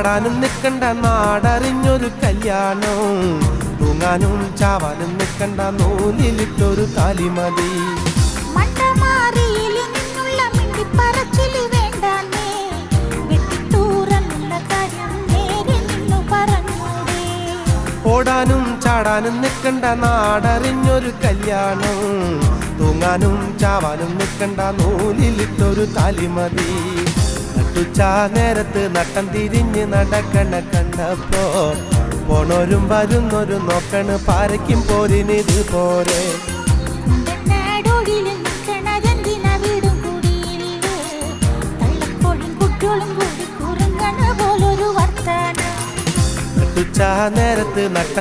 ചാടാനും നിൽക്കണ്ട നാടറിഞ്ഞൊരു കല്യാണം തൂങ്ങാനും ചാവാനും നിൽക്കണ്ട നൂലിലിട്ടൊരു താലി മതി ഓടാനും ചാടാനും നിൽക്കണ്ട നാടറിഞ്ഞൊരു കല്യാണം തൂങ്ങാനും ചാവാനും നിൽക്കണ്ട നൂലിലിട്ടൊരു താലി മതി നട്ടുച്ചാ നേരത്ത് നട്ടം തിരിഞ്ഞ് നടക്കണ കണ്ടപ്പോ പോണോരും വരുന്നോരും നോക്കണ് പാരയ്ക്കും പോരിനിത് പോരെ നട്ടുച്ചാ നേരത്ത് നട്ടം